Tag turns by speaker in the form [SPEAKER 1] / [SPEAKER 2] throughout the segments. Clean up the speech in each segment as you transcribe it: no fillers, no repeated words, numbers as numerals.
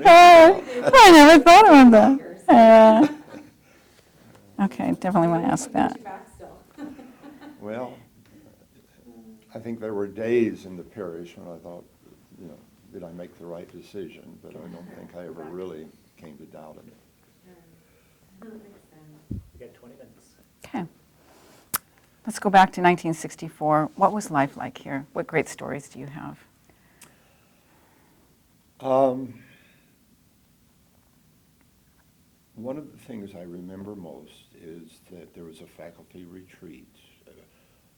[SPEAKER 1] I never thought about that. Okay, definitely want to ask that.
[SPEAKER 2] Well, I think there were days in the parish when I thought, did I make the right decision? But I don't think I ever really came to doubt it.
[SPEAKER 3] You got 20 minutes.
[SPEAKER 1] Okay. Let's go back to 1964. What was life like here? What great stories do you have?
[SPEAKER 2] One of the things I remember most is that there was a faculty retreat.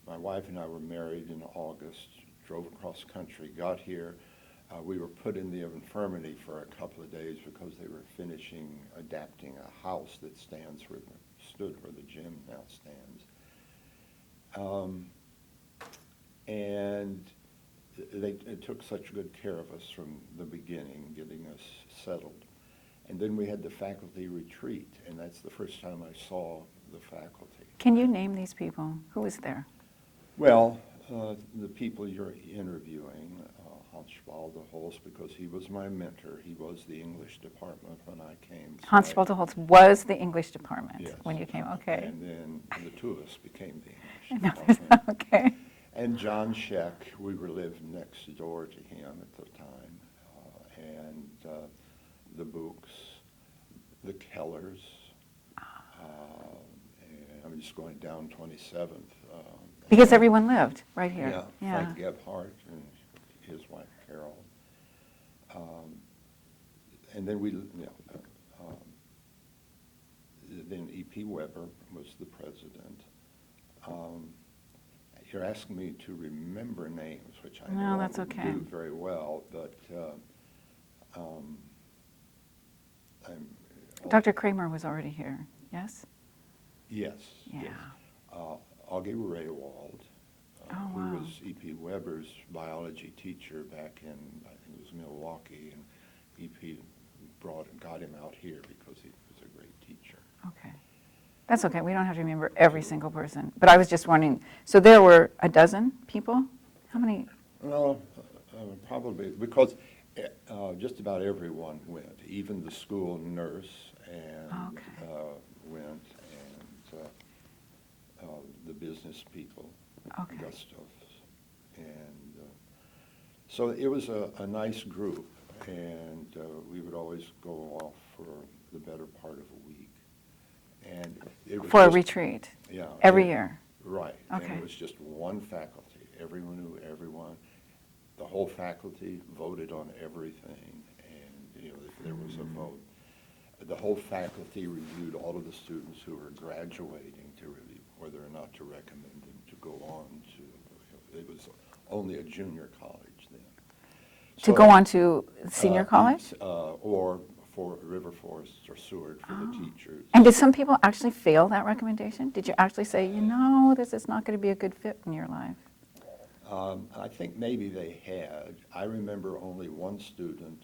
[SPEAKER 2] My wife and I were married in August, drove across country, got here. We were put in the infirmary for a couple of days because they were finishing adapting a house that stood where the gym now stands. And they took such good care of us from the beginning, getting us settled. And then we had the faculty retreat, and that's the first time I saw the faculty.
[SPEAKER 1] Can you name these people? Who was there?
[SPEAKER 2] Well, the people you're interviewing, Hans Spalderholz, because he was my mentor. He was the English department when I came. So
[SPEAKER 1] Hans Spalderholz was the English department
[SPEAKER 2] yes.
[SPEAKER 1] when you came, okay.
[SPEAKER 2] And then the two of us became the English
[SPEAKER 1] No,
[SPEAKER 2] department.
[SPEAKER 1] okay.
[SPEAKER 2] And John Scheck, we were living next door to him at the time, and the Books, the Kellers, and I'm just going down 27th.
[SPEAKER 1] Because everyone lived right here.
[SPEAKER 2] Yeah, Frank Gebhardt and his wife Carol. And then then E.P. Weber was the president. You're asking me to remember names, which I
[SPEAKER 1] No,
[SPEAKER 2] know
[SPEAKER 1] that's
[SPEAKER 2] I would
[SPEAKER 1] okay.
[SPEAKER 2] do very well, but
[SPEAKER 1] Dr. Kramer was already here, yes?
[SPEAKER 2] yes.
[SPEAKER 1] Yeah.
[SPEAKER 2] Yes. Augie Raywald,
[SPEAKER 1] Oh,
[SPEAKER 2] who
[SPEAKER 1] wow.
[SPEAKER 2] was E.P. Weber's biology teacher back in, I think it was Milwaukee, and E.P. got him out here because he was a great teacher.
[SPEAKER 1] Okay. That's okay. We don't have to remember every single person. But I was just wondering, so there were a dozen people? How many?
[SPEAKER 2] Well, probably, because just about everyone went, even the school nurse and went, and the business people,
[SPEAKER 1] Okay.
[SPEAKER 2] Gustav. And so it was a nice group, and we would always go off for the better part of a week. And it was
[SPEAKER 1] For a
[SPEAKER 2] just-
[SPEAKER 1] retreat?
[SPEAKER 2] Yeah.
[SPEAKER 1] Every year?
[SPEAKER 2] Right.
[SPEAKER 1] Okay.
[SPEAKER 2] And it was just one faculty. Everyone knew everyone. The whole faculty voted on everything, and if there was a vote, the whole faculty reviewed all of the students who were graduating to review whether or not to recommend them to go on to. It was only a junior college then.
[SPEAKER 1] To go on to senior college?
[SPEAKER 2] Or for River Forest or Seward for the teachers.
[SPEAKER 1] And did some people actually fail that recommendation? Did you actually say, this is not going to be a good fit in your life?
[SPEAKER 2] I think maybe they had. I remember only one student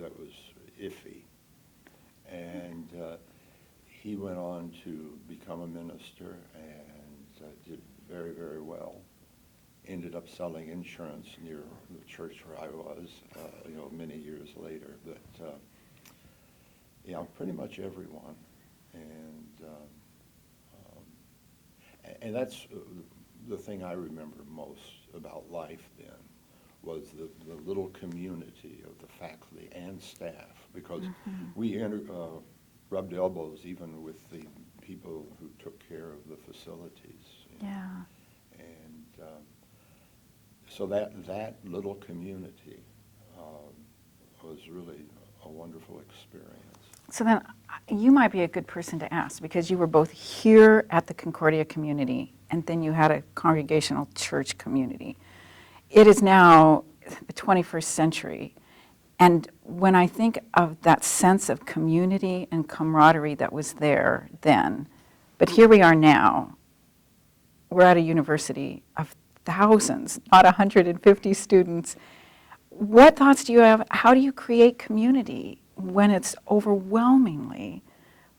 [SPEAKER 2] that was iffy, and he went on to become a minister and did very, very well. Ended up selling insurance near the church where I was, many years later. But pretty much everyone, and that's the thing I remember most about life then, was the little community of the faculty and staff, because we rubbed elbows even with the people who took care of the facilities.
[SPEAKER 1] Yeah.
[SPEAKER 2] And so that little community was really a wonderful experience.
[SPEAKER 1] So then you might be a good person to ask, because you were both here at the Concordia community and then you had a congregational church community. It is now the 21st century, and when I think of that sense of community and camaraderie that was there then, but here we are now, we're at a university of thousands, not 150 students. What thoughts do you have? How do you create community when it's overwhelmingly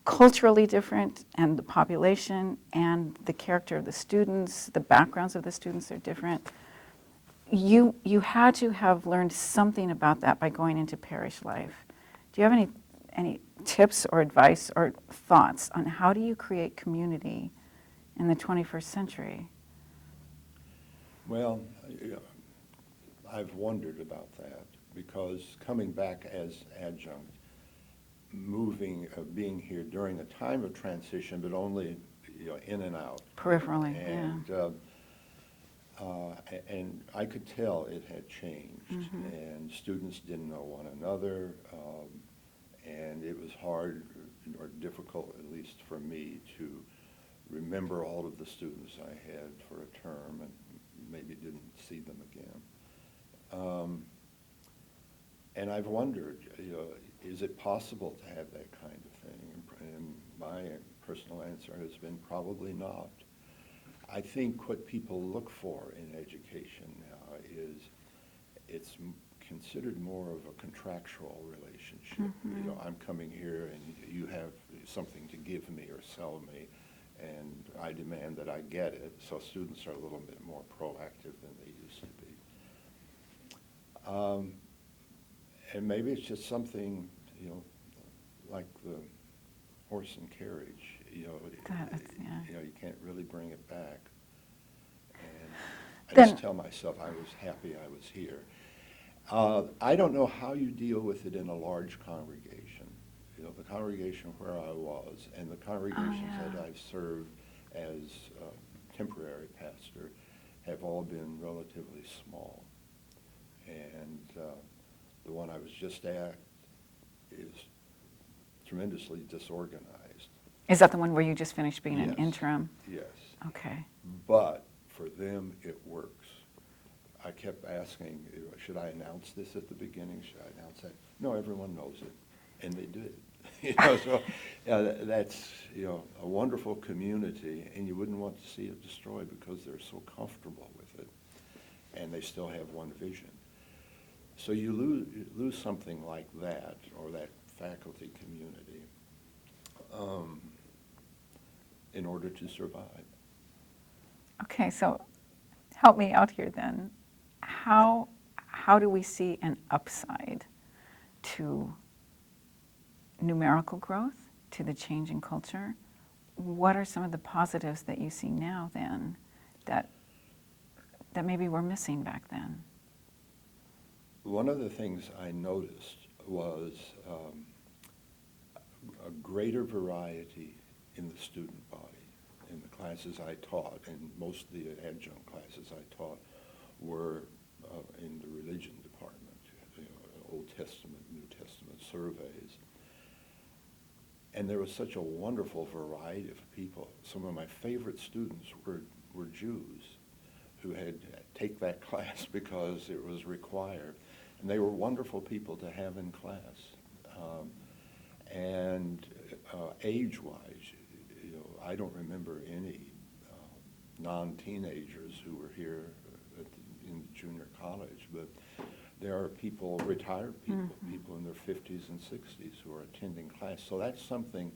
[SPEAKER 1] culturally different, and the population and the character of the students, the backgrounds of the students are different? You had to have learned something about that by going into parish life. Do you have any tips or advice or thoughts on how do you create community in the 21st century?
[SPEAKER 2] Well, I've wondered about that because coming back as adjunct, being here during a time of transition, but only in and out.
[SPEAKER 1] Peripherally,
[SPEAKER 2] And I could tell it had changed,
[SPEAKER 1] Mm-hmm.
[SPEAKER 2] and students didn't know one another, and it was hard or difficult, at least for me, to remember all of the students I had for a term and maybe didn't see them again. And I've wondered, is it possible to have that kind of thing? And my personal answer has been probably not. I think what people look for in education now is it's considered more of a contractual relationship.
[SPEAKER 1] Mm-hmm.
[SPEAKER 2] I'm coming here and you have something to give me or sell me, and I demand that I get it. So students are a little bit more proactive than they used to be. And maybe it's just something, like the horse and carriage. You can't really bring it back. And I just tell myself I was happy I was here. I don't know how you deal with it in a large congregation. The congregation where I was and the congregations that I've served as temporary pastor have all been relatively small. And the one I was just at is tremendously disorganized.
[SPEAKER 1] Is that the one where you just finished being an
[SPEAKER 2] Yes.
[SPEAKER 1] interim?
[SPEAKER 2] Yes.
[SPEAKER 1] Okay.
[SPEAKER 2] But for them, it works. I kept asking, should I announce this at the beginning? Should I announce that? No, everyone knows it, and they did. So that's a wonderful community, and you wouldn't want to see it destroyed because they're so comfortable with it, and they still have one vision. So you lose something like that, or that faculty community, in order to survive.
[SPEAKER 1] Okay, so help me out here then. How do we see an upside to numerical growth, to the change in culture? What are some of the positives that you see now then that maybe were missing back then?
[SPEAKER 2] One of the things I noticed was a greater variety in the student body. In the classes I taught, and most of the adjunct classes I taught were in the religion department, Old Testament, New Testament surveys. And there was such a wonderful variety of people. Some of my favorite students were Jews who had take that class because it was required. And they were wonderful people to have in class. And age-wise, I don't remember any non-teenagers who were here in junior college, but there are people, retired people,
[SPEAKER 1] Mm-hmm.
[SPEAKER 2] people in their 50s and 60s who are attending class. So that's something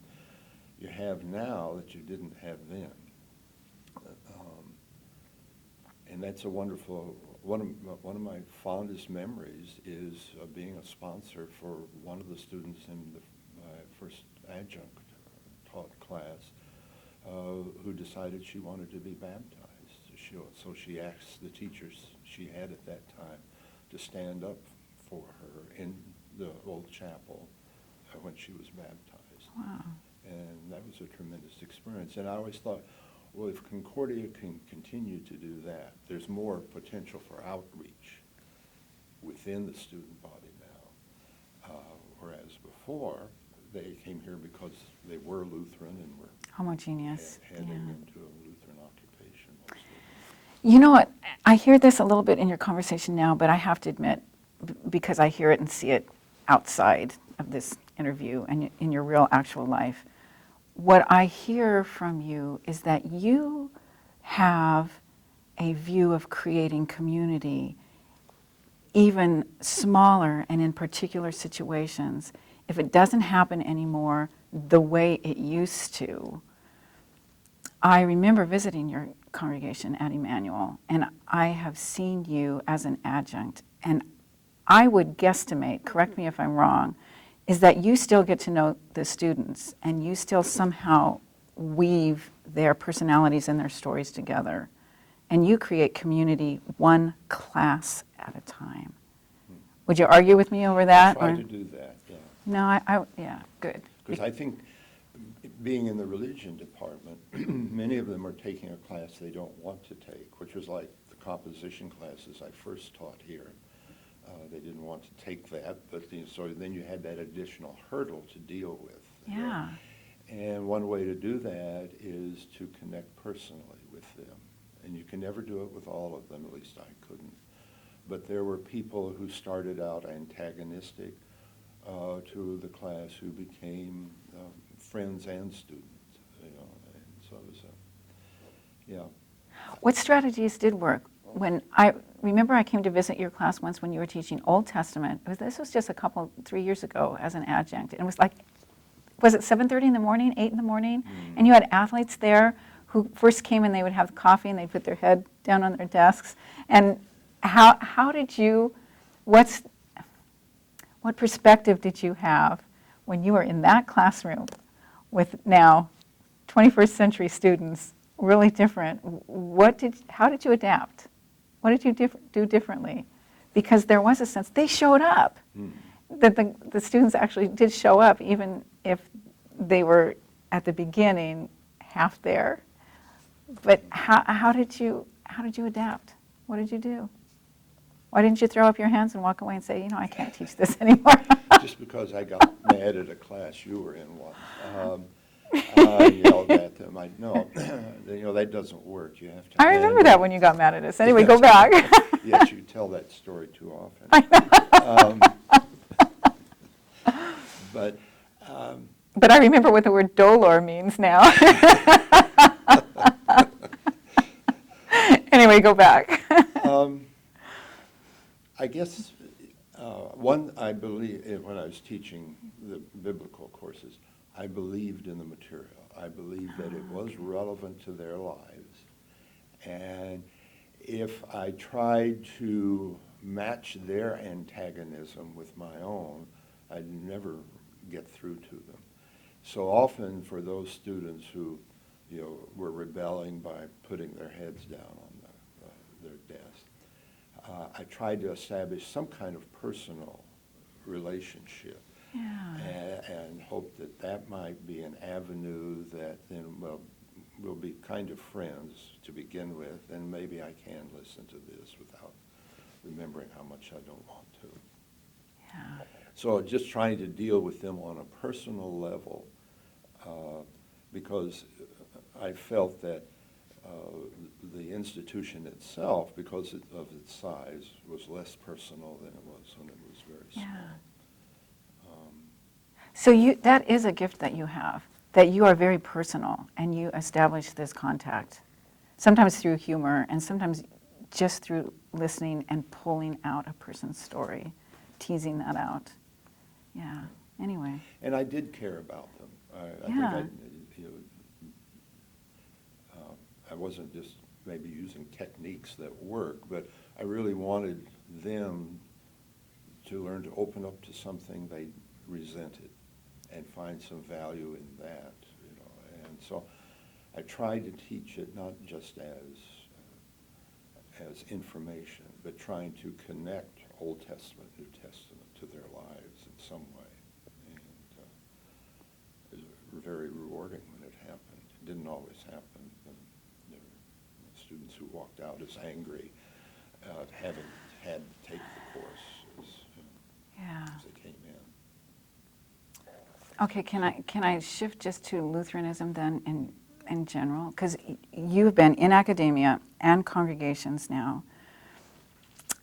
[SPEAKER 2] you have now that you didn't have then. And that's a wonderful, one of my fondest memories is being a sponsor for one of the students in my first adjunct taught class who decided she wanted to be baptized. So she asked the teachers she had at that time to stand up for her in the old chapel when she was baptized.
[SPEAKER 1] Wow.
[SPEAKER 2] And that was a tremendous experience. And I always thought, well, if Concordia can continue to do that, there's more potential for outreach within the student body now. Whereas before, they came here because they were Lutheran and were
[SPEAKER 1] Homogeneous.
[SPEAKER 2] heading
[SPEAKER 1] Yeah.
[SPEAKER 2] into a Lutheran occupation mostly.
[SPEAKER 1] You know what? I hear this a little bit in your conversation now, but I have to admit, because I hear it and see it outside of this interview and in your real actual life, what I hear from you is that you have a view of creating community, even smaller and in particular situations. If it doesn't happen anymore the way it used to, I remember visiting your congregation at Emmanuel, and I have seen you as an adjunct, and I would guesstimate, correct me if I'm wrong, is that you still get to know the students and you still somehow weave their personalities and their stories together. And you create community one class at a time. Would you argue with me over that?
[SPEAKER 2] I try
[SPEAKER 1] or-
[SPEAKER 2] to do that, yeah.
[SPEAKER 1] No, yeah, good.
[SPEAKER 2] Because I think being in the religion department, many of them are taking a class they don't want to take, which was like the composition classes I first taught here. They didn't want to take that, but so then you had that additional hurdle to deal with.
[SPEAKER 1] Yeah.
[SPEAKER 2] And one way to do that is to connect personally with them. And you can never do it with all of them, at least I couldn't. But there were people who started out antagonistic to the class who became friends and students, and so it was, yeah.
[SPEAKER 1] What strategies did work? When I remember I came to visit your class once when you were teaching Old Testament. This was just 3 years ago as an adjunct. And it was like, was it 7:30 in the morning, 8 in the morning?
[SPEAKER 2] Mm.
[SPEAKER 1] And you had athletes there who first came and they would have coffee and they'd put their head down on their desks. And how did you, what perspective did you have when you were in that classroom with now 21st century students, really different? How did you adapt? What did you do differently? Because there was a sense, they showed up.
[SPEAKER 2] Mm.
[SPEAKER 1] That the students actually did show up, even if they were at the beginning half there. But how did you adapt? What did you do? Why didn't you throw up your hands and walk away and say, I can't teach this anymore?
[SPEAKER 2] Just because I got mad at a class you were in once. I yelled at them. No, that doesn't work. You have to.
[SPEAKER 1] I remember that when you got mad at us. Anyway, go back.
[SPEAKER 2] Yes, you tell that story too often.
[SPEAKER 1] But I remember what the word dolor means now. Anyway, go back.
[SPEAKER 2] I guess I believe when I was teaching the biblical courses, I believed in the material. I believed that it was relevant to their lives. And if I tried to match their antagonism with my own, I'd never get through to them. So often for those students who, were rebelling by putting their heads down on their desk, I tried to establish some kind of personal relationship.
[SPEAKER 1] Yeah.
[SPEAKER 2] And hope that might be an avenue that then, we'll be kind of friends to begin with, and maybe I can listen to this without remembering how much I don't want to.
[SPEAKER 1] Yeah.
[SPEAKER 2] So just trying to deal with them on a personal level, because I felt that the institution itself, because of its size, was less personal than it was when it was very small.
[SPEAKER 1] Yeah. So that is a gift that you have, that you are very personal and you establish this contact, sometimes through humor and sometimes just through listening and pulling out a person's story, teasing that out. Yeah, anyway.
[SPEAKER 2] And I did care about them.
[SPEAKER 1] Yeah.
[SPEAKER 2] I wasn't just maybe using techniques that work, but I really wanted them to learn to open up to something they resented and find some value in that, And so I tried to teach it not just as information, but trying to connect Old Testament, New Testament to their lives in some way. And it was very rewarding when it happened. It didn't always happen. There were students who walked out as angry, having had to take the course as they came in.
[SPEAKER 1] Okay, can I shift just to Lutheranism then in general? Because you've been in academia and congregations now,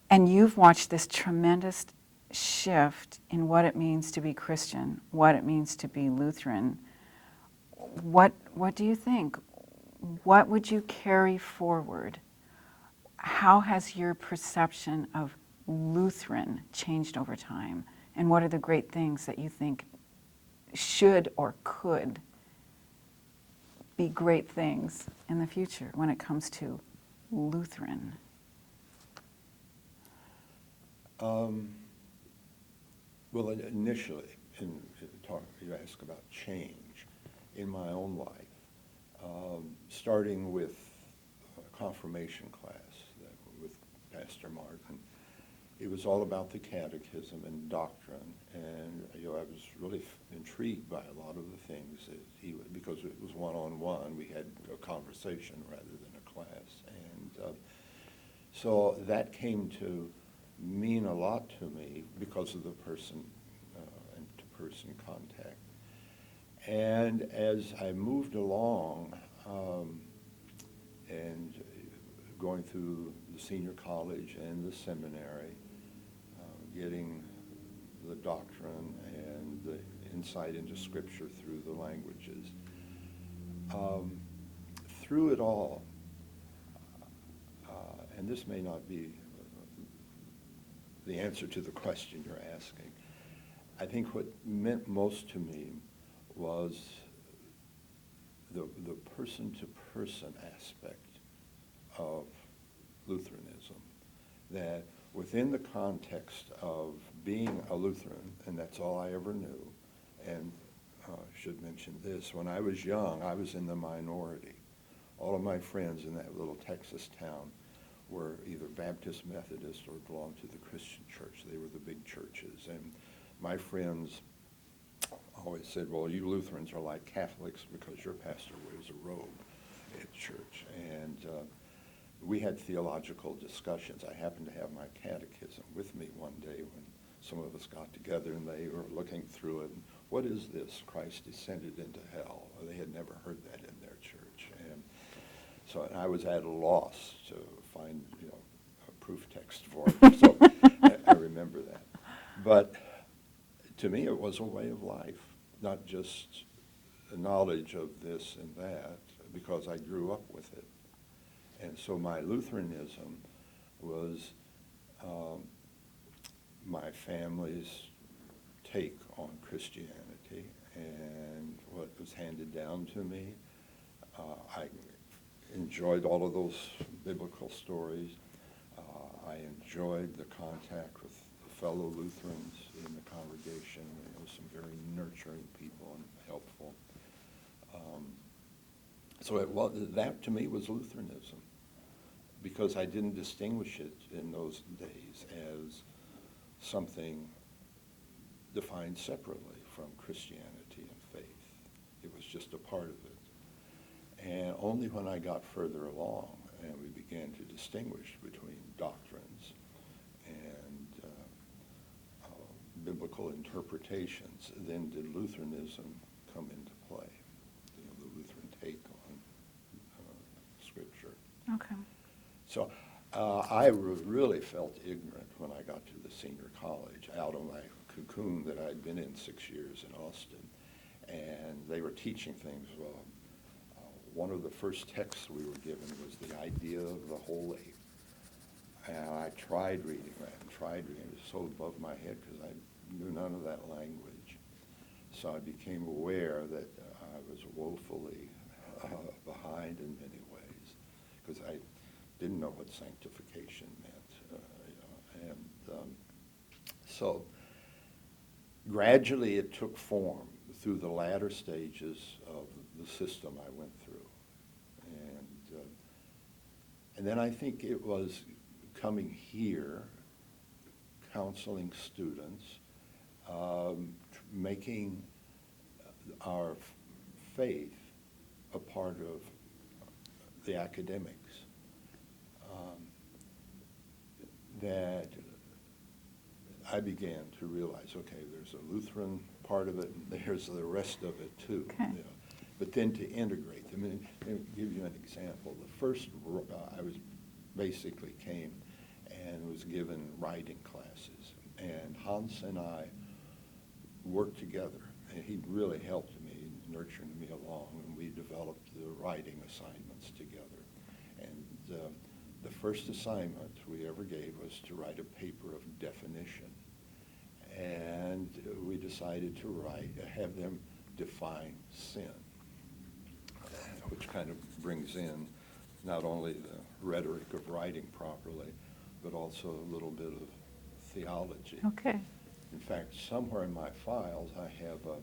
[SPEAKER 1] and you've watched this tremendous shift in what it means to be Christian, what it means to be Lutheran. What do you think? What would you carry forward? How has your perception of Lutheran changed over time? And what are the great things that you think should or could be great things in the future when it comes to Lutheran?
[SPEAKER 2] Well, initially, you ask about change in my own life, starting with a confirmation class with Pastor Martin. It was all about the catechism and doctrine, and I was really intrigued by a lot of the things that because it was one-on-one, we had a conversation rather than a class, and so that came to mean a lot to me because of the person and to-person contact. And as I moved along and going through the senior college and the seminary, getting the doctrine and the insight into Scripture through the languages, through it all, and this may not be the answer to the question you're asking, I think what meant most to me was the person-to-person aspect of Lutheranism, that within the context of being a Lutheran, and that's all I ever knew, and should mention this, when I was young, I was in the minority. All of my friends in that little Texas town were either Baptist, Methodist, or belonged to the Christian church. They were the big churches. And my friends always said, well, you Lutherans are like Catholics because your pastor wears a robe at church. And we had theological discussions. I happened to have my catechism with me one day when some of us got together and they were looking through it. And, what is this? Christ descended into hell. They had never heard that in their church. And so I was at a loss to find, a proof text for it. So I remember that. But to me, it was a way of life, not just a knowledge of this and that, because I grew up with it. And so my Lutheranism was my family's take on Christianity and what was handed down to me. I enjoyed all of those biblical stories. I enjoyed the contact with fellow Lutherans in the congregation. Some very nurturing people and helpful. So that to me was Lutheranism, because I didn't distinguish it in those days as something defined separately from Christianity and faith. It was just a part of it. And only when I got further along and we began to distinguish between doctrines and biblical interpretations, then did Lutheranism come into play, the Lutheran take on Scripture.
[SPEAKER 1] Okay.
[SPEAKER 2] So I really felt ignorant when I got to the senior college, out of my cocoon that I'd been in 6 years in Austin. And they were teaching things. One of the first texts we were given was the idea of the holy. And I tried reading that and tried reading it. It was so above my head because I knew none of that language. So I became aware that I was woefully behind in many ways because I didn't know what sanctification meant. So gradually it took form through the latter stages of the system I went through. And then I think it was coming here, counseling students, making our faith a part of the academics, that I began to realize, okay, there's a Lutheran part of it, and there's the rest of it too.
[SPEAKER 1] Okay.
[SPEAKER 2] But then to integrate them, and I'll give you an example. The first, I was basically came and was given writing classes, and Hans and I worked together, and he really helped me, nurturing me along, and we developed the writing assignments together. And the first assignment we ever gave was to write a paper of definition, and we decided to have them define sin, which kind of brings in not only the rhetoric of writing properly, but also a little bit of theology.
[SPEAKER 1] Okay.
[SPEAKER 2] In fact, somewhere in my files, I have a